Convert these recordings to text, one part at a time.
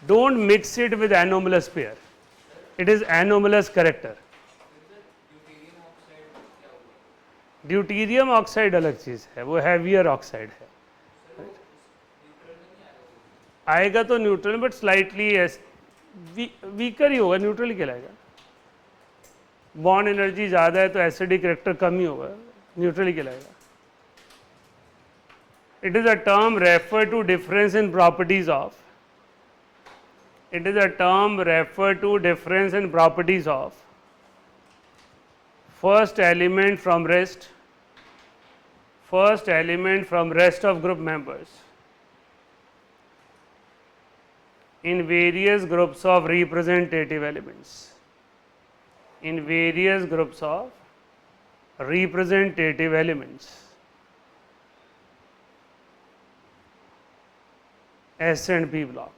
Don't mix it with anomalous pair. It is anomalous character. Deuterium oxide अलग चीज है, वो हैवियर ऑक्साइड है. आएगा तो न्यूट्रल, बट स्लाइटली वीकर ही होगा, न्यूट्रल ही कहलाएगा. बॉन्ड एनर्जी ज्यादा है तो एसिडिक करेक्टर कम ही होगा, न्यूट्रल ही कहलाएगा. It is a term refer to difference in properties of, it is a term refer to difference in properties of first element from rest of group members in various groups of representative elements, in various groups of representative elements, S and P block.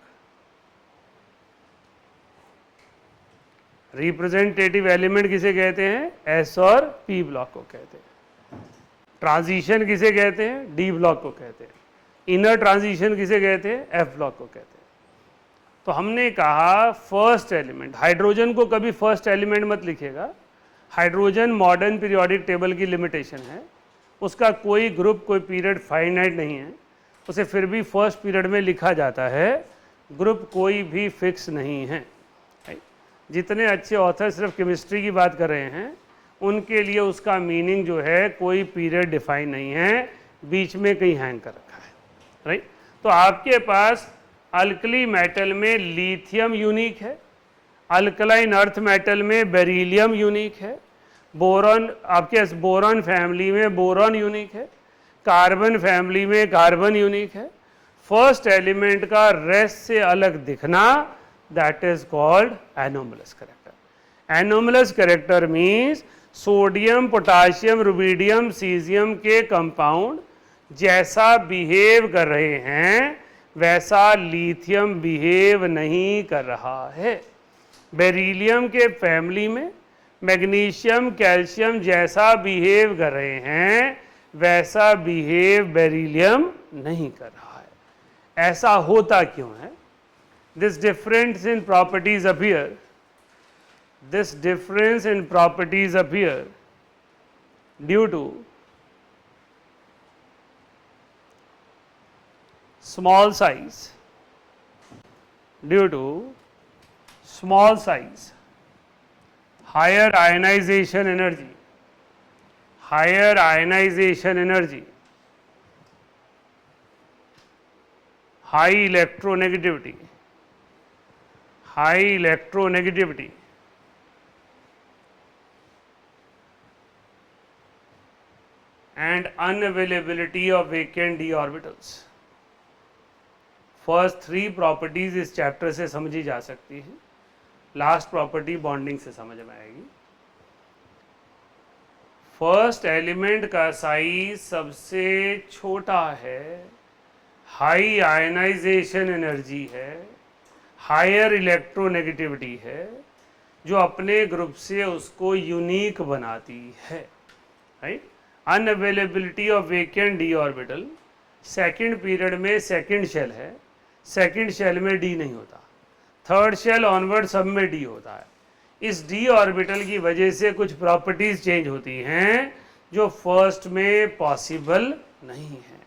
Representative element किसे कहते हैं? S और P block को कहते हैं. Transition किसे कहते हैं? डी ब्लॉक को कहते हैं. इनर ट्रांजिशन किसे कहते हैं? एफ ब्लॉक को कहते हैं. तो हमने कहा फर्स्ट एलिमेंट, हाइड्रोजन को कभी फर्स्ट एलिमेंट मत लिखिएगा. हाइड्रोजन मॉडर्न पीरियोडिक टेबल की लिमिटेशन है, उसका कोई ग्रुप कोई पीरियड फाइनाइट नहीं है, उसे फिर भी फर्स्ट पीरियड में लिखा जाता है. ग्रुप कोई भी फिक्स नहीं है. जितने अच्छे ऑथर सिर्फ केमिस्ट्री की बात कर रहे हैं उनके लिए उसका मीनिंग जो है कोई पीरियड डिफाइन नहीं है, बीच में कहीं हैंग कर रखा है. राइट. तो आपके पास अल्कली मेटल में लिथियम यूनिक है, अल्कलाइन अर्थ मेटल में बेरिलियम यूनिक है, बोरॉन आपके बोरॉन फैमिली में बोरॉन यूनिक है, कार्बन फैमिली में कार्बन यूनिक है. फर्स्ट एलिमेंट का रेस्ट से अलग दिखना, that is called anomalous character. Anomalous character means sodium potassium rubidium caesium के कंपाउंड जैसा बिहेव कर रहे हैं वैसा लिथियम बिहेव नहीं कर रहा है. बेरिलियम के फैमिली में मैग्नीशियम कैल्शियम जैसा बिहेव कर रहे हैं वैसा बिहेव बेरिलियम नहीं कर रहा है. ऐसा होता क्यों है? This difference in properties appear due to small size, higher ionization energy, high electronegativity, and unavailability of vacant d orbitals. First 3 properties इस चैप्टर से समझी जा सकती है, लास्ट प्रॉपर्टी बॉन्डिंग से समझ में आएगी. फर्स्ट एलिमेंट का साइज सबसे छोटा है, हाई आयनाइजेशन एनर्जी है, हायर इलेक्ट्रोनेगेटिविटी है, जो अपने ग्रुप से उसको यूनिक बनाती है. Right. Unavailability of vacant D orbital, second period में सेकंड शेल है, सेकंड शेल में डी नहीं होता, थर्ड शेल ऑनवर्ड सब में डी होता है. इस डी ऑर्बिटल की वजह से कुछ प्रॉपर्टीज चेंज होती हैं जो फर्स्ट में पॉसिबल नहीं है.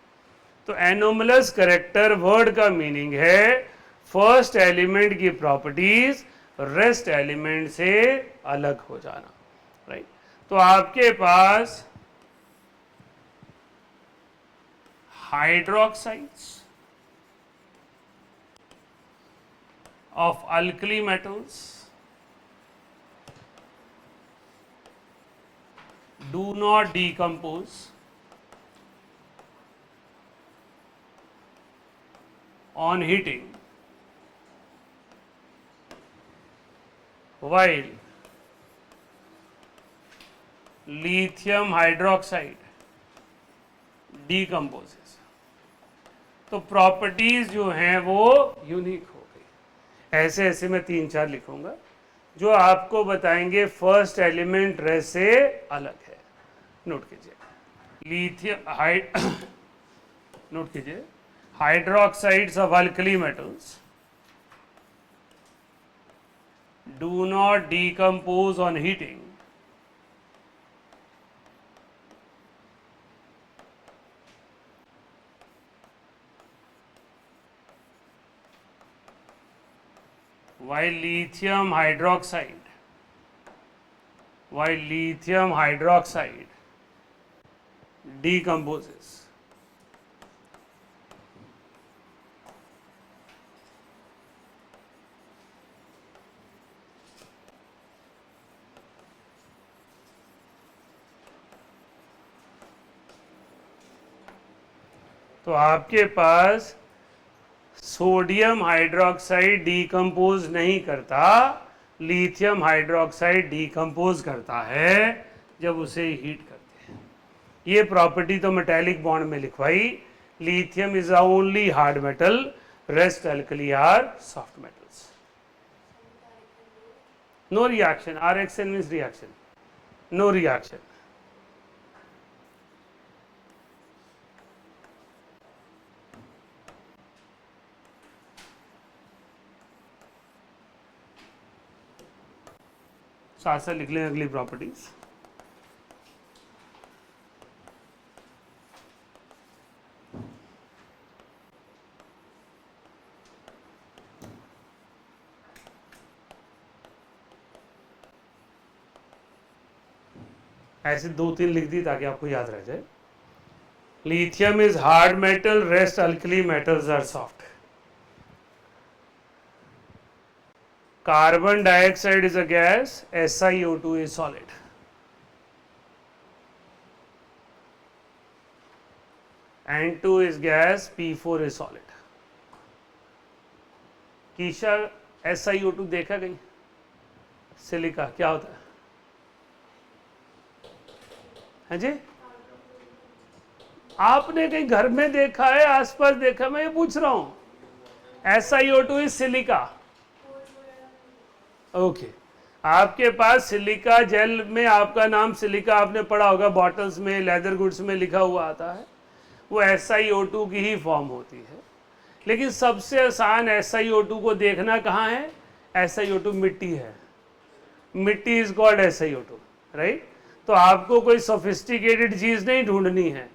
तो एनोमलस कैरेक्टर वर्ड का मीनिंग है फर्स्ट एलिमेंट की प्रॉपर्टीज रेस्ट एलिमेंट से अलग हो जाना. राइट. तो आपके पास hydroxides of alkali metals do not decompose on heating, while lithium hydroxide decomposes. तो प्रॉपर्टीज जो हैं वो यूनिक हो. ऐसे ऐसे मैं 3-4 लिखूंगा जो आपको बताएंगे फर्स्ट एलिमेंट रेस से अलग है. नोट कीजिए. नोट कीजिए. Hydroxides of alkali metals do not decompose on heating. While lithium hydroxide decomposes. तो आपके पास सोडियम हाइड्रोक्साइड डीकम्पोज नहीं करता, लिथियम हाइड्रोक्साइड डीकम्पोज करता है जब उसे हीट करते हैं। ये प्रॉपर्टी तो मेटेलिक बॉन्ड में लिखवाई। Lithium is the only hard metal, rest alkali are soft metals. No reaction, RXN means reaction, no reaction. साथ साथ लिख लें अगली प्रॉपर्टीज। ऐसे 2-3 लिख दी ताकि आपको याद रह जाए। Lithium is hard metal, rest alkali metals are soft. Carbon dioxide is a gas, SiO2 is solid. N2 is gas, P4 is solid. कीशा SiO2 देखा कहीं? सिलिका क्या होता है? हाँ जी, आपने कहीं घर में देखा है, आसपास देखा? मैं ये पूछ रहा हूं। SiO2 is silica. ओके आपके पास सिलिका जेल में आपका नाम सिलिका आपने पढ़ा होगा, बॉटल्स में, लेदर गुड्स में लिखा हुआ आता है। वो SiO2 की ही फॉर्म होती है। लेकिन सबसे आसान SiO2 को देखना कहाँ है? SiO2 मिट्टी है, मिट्टी इज कॉल्ड SiO2, राइट। तो आपको कोई सोफिस्टिकेटेड चीज़ नहीं ढूंढनी है,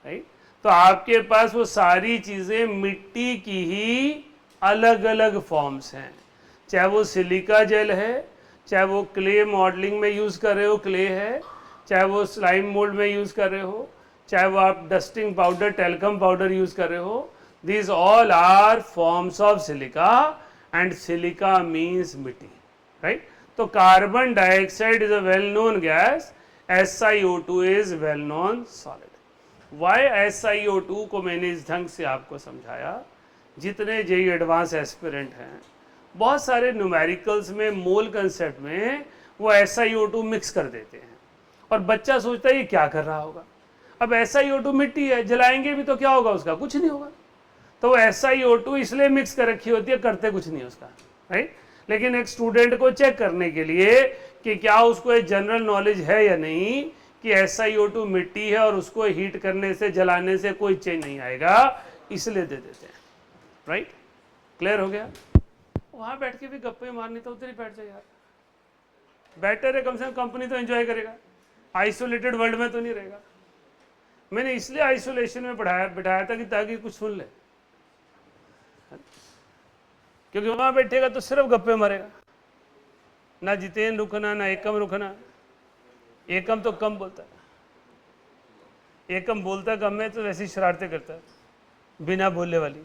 राइट। तो आपके पास वो सारी चीज़ें मिट्टी की ही अलग अलग फॉर्म्स हैं। चाहे वो सिलिका जेल है, चाहे वो क्ले मॉडलिंग में यूज़ कर रहे हो, क्ले है, चाहे वो स्लाइम मोल्ड में यूज़ कर रहे हो, चाहे वो आप dusting powder, talcum powder use कर रहे हो, these all are forms of silica and silica means मिट्टी, right? तो carbon dioxide is a well known gas, SiO2 is well known solid. Why SiO2 को मैंने इस ढंग से आपको समझाया, जितने जेई एडवांस एस्पिरेंट हैं बहुत सारे न्यूमेरिकल्स में, मोल कंसेप्ट में वो SiO2 मिक्स कर देते हैं और बच्चा सोचता है ये क्या कर रहा होगा। अब SiO2 मिट्टी है, जलाएंगे भी तो क्या होगा उसका? कुछ नहीं होगा। तो वो SiO2 इसलिए मिक्स कर रखी होती है, करते कुछ नहीं उसका, राइट। लेकिन एक स्टूडेंट को चेक करने के लिए कि क्या उसको एक जनरल नॉलेज है या नहीं कि SiO2 मिट्टी है और उसको हीट करने से, जलाने से कोई चेंज नहीं आएगा, इसलिए दे देते हैं, राइट। क्लियर हो गया? वहां बैठ के भी गप्पे मारनी तो उधर ही बैठ जाए यार, बेटर है, कम से कम कंपनी तो एंजॉय करेगा, आइसोलेटेड वर्ल्ड में तो नहीं रहेगा। मैंने इसलिए आइसोलेशन में बिठाया था कि ताकि कुछ सुन ले, क्योंकि वहां बैठेगा तो सिर्फ गप्पे मारेगा, ना जितेन रुकना, ना एकम रुकना। एकम तो कम बोलता है, एकम बोलता कम है तो वैसी शरारतें करता है, बिना बोलने वाली।